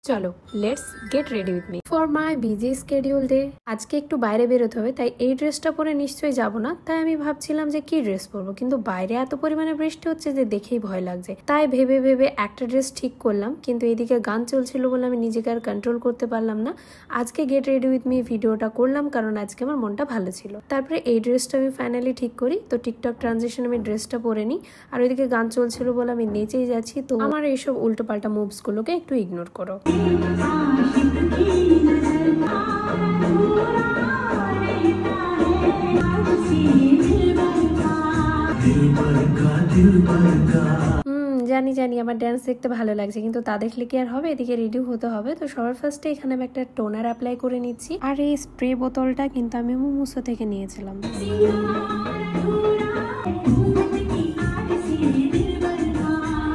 চলো let's get ready with me for my busy schedule day. আজকে একটু বাইরে বেরোতে হবে, তাই এই ড্রেসটা পরে নিশ্চয়ই যাব না। তাই আমি ভাবছিলাম যে কি ড্রেস পরবো, কিন্তু বাইরে এত পরিমাণে বৃষ্টি হচ্ছে যে দেখেই ভয় লাগছে। তাই ভেবে ভেবে একটা ড্রেস ঠিক করলাম, কিন্তু এদিকে গান চলছিল বলে আমি নিজেকে আর কন্ট্রোল করতে পারলাম না। আজকে গেট রেডি উইথ মি ভিডিওটা করলাম কারণ আজকে আমার মনটা ভালো ছিল। তারপরে এই ড্রেসটা আমি ফাইনালি ঠিক করি, তো টিকটক ট্রানজিশন আমি ড্রেসটা পরে নিই। আর ওইদিকে গান চলছিল বলে আমি নেচেই যাচ্ছি। তো আমার এইসব উল্টো পাল্টা মুভস গুলোকে একটু ইগনোর করো। জানি জানি আমার ডান্স দেখতে ভালো লাগছে, কিন্তু তা দেখলে কি আর হবে, এদিকে রেডি হতে হবে। তো সবার ফার্স্টে এখানে আমি একটা টোনার অ্যাপ্লাই করে নিচ্ছি। আর এই স্প্রে বোতলটা কিন্তু আমি মোমোসো থেকে নিয়েছিলাম।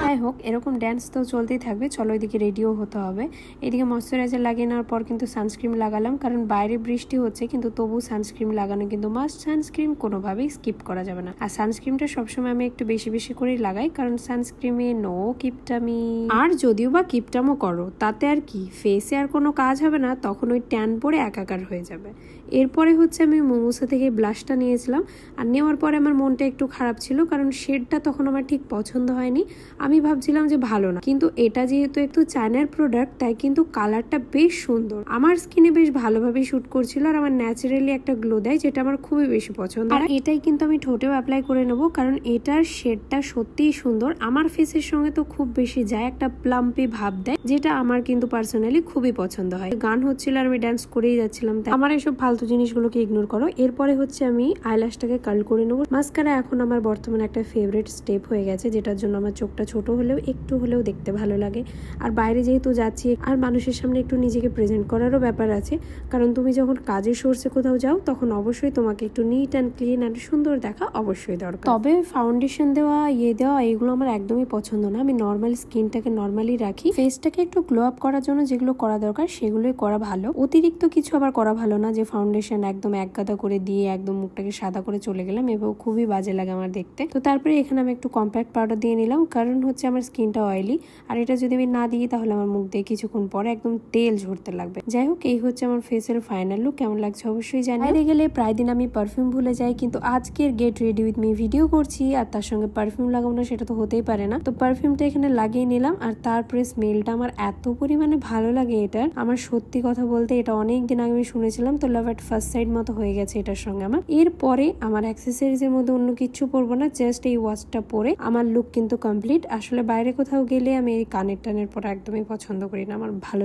যাই হোক, এরকম ড্যান্স তো চলতেই থাকবে। চলো এদিকে রেডিও হতে হবে। এদিকে ময়শ্চারাইজার লাগিয়ে নেওয়ার পর কিন্তু সানস্ক্রিন লাগালাম, কারণ বাইরে বৃষ্টি হচ্ছে, কিন্তু তবু সানস্ক্রিন লাগানো কিন্তু মাস্ট। সানস্ক্রিন কোনোভাবেই স্কিপ করা যাবে না। আর সানস্ক্রিনটা সবসময় আমি একটু বেশি বেশি করেই লাগাই, কারণ সানস্ক্রিনে নো কিপটামি। আর যদিও বা কিপটামও করো, তাতে আর কি, ফেসে আর কোনো কাজ হবে না, তখন ওই ট্যান পরে একাকার হয়ে যাবে। এরপরে হচ্ছে আমি মোমোসা থেকে ব্লাশটা নিয়েছিলাম। আর নেওয়ার পরে আমার মনটা একটু খারাপ ছিল, কারণ শেডটা তখন আমার ঠিক পছন্দ হয়নি। আমি ভাবছিলাম যে ভালো না, কিন্তু এটা যেহেতু একটু চায়নার প্রোডাক্ট, তাই কিন্তু কালারটা বেশ সুন্দর, আমার স্কিনে বেশ ভালোভাবে শুট করছিল। আর আমার ন্যাচারালি একটা গ্লো দেয়, যেটা আমার খুবই বেশি পছন্দ। আর এটাই কিন্তু আমি ঠোঁটেও অ্যাপ্লাই করে নেব, কারণ এটার শেডটা সত্যিই সুন্দর। আমার ফেসের সঙ্গে তো খুব বেশি যায়, একটা প্লাম্পি ভাব দেয়, যেটা আমার কিন্তু পার্সোনালি খুবই পছন্দ হয়। গান হচ্ছিল আর আমি ডান্স করেই যাচ্ছিলাম, তাই আমার এসব ফালতু জিনিসগুলোকে ইগনোর করো। এরপরে হচ্ছে আমি আইল্যাশটাকে কার্ল করে নেবো। মাস্কারা এখন আমার বর্তমানে একটা ফেভারিট স্টেপ হয়ে গেছে, যেটার জন্য আমার চোখটা ছোট হলেও একটু হলেও দেখতে ভালো লাগে। আর বাইরে যেহেতু যাচ্ছি, আর মানুষের সামনে একটু নিজেকে প্রেজেন্ট করারও ব্যাপার আছে, কারণ তুমি যখন কাজের সোর্সে কোথাও যাও, তখন অবশ্যই তোমাকে একটু নিট অ্যান্ড ক্লিন অ্যান্ড সুন্দর দেখা অবশ্যই দরকার। তবে ফাউন্ডেশন দেওয়া, দেওয়া এগুলো আমার একদমই পছন্দ না। আমি নর্মাল স্কিনটাকে নর্মালি রাখি, ফেসটাকে একটু গ্লো আপ করার জন্য যেগুলো করা দরকার সেগুলোই করা ভালো। অতিরিক্ত কিছু আবার করা ভালো না, যে ফাউন্ডেশন একদম এক গাদা করে দিয়ে একদম মুখটাকে সাদা করে চলে গেলাম, এবং খুবই বাজে লাগে আমার দেখতে। তো তারপরে এখানে আমি একটু কম্প্যাক্ট পাউডার দিয়ে নিলাম, কারণ হচ্ছে আমার স্কিনটা অয়েলি, আর এটা যদি আমি না দিই তাহলে আমার মুখ দিয়ে কিছুক্ষণ পরে একদম তেল ঝরতে লাগবে। যাই হোক, এই হচ্ছে আমার ফেসের ফাইনাল লুক। কেমন লাগছে অবশ্যই জানি। বাইরে গেলে প্রায় দিন আমি পারফিউম ভুলে যাই, কিন্তু আজকের get ready with me video করছি আর তার সঙ্গে পারফিউম লাগাবো না, সেটা তো হতেই পারে না। তো পারফিউমটা এখানে লাগিয়ে নিলাম, আর তারপরে স্মেলটা আমার এত পরিমাণে ভালো লাগে এটার, আমার সত্যি কথা বলতে এটা অনেক দিন আগে আমি শুনেছিলাম, তো লাভ এট ফার্স্ট সাইড মতো হয়ে গেছে এটার সঙ্গে আমার। এরপরে আমার অ্যাক্সেসরিজ এর মধ্যে অন্য কিছু পরবো না, জাস্ট এই ওয়াচটা পরে আমার লুক কিন্তু কমপ্লিট। আসলে বাইরে কোথাও গেলে আমি এই কানের টানের পরা একদমই পছন্দ করি না, আমার ভালো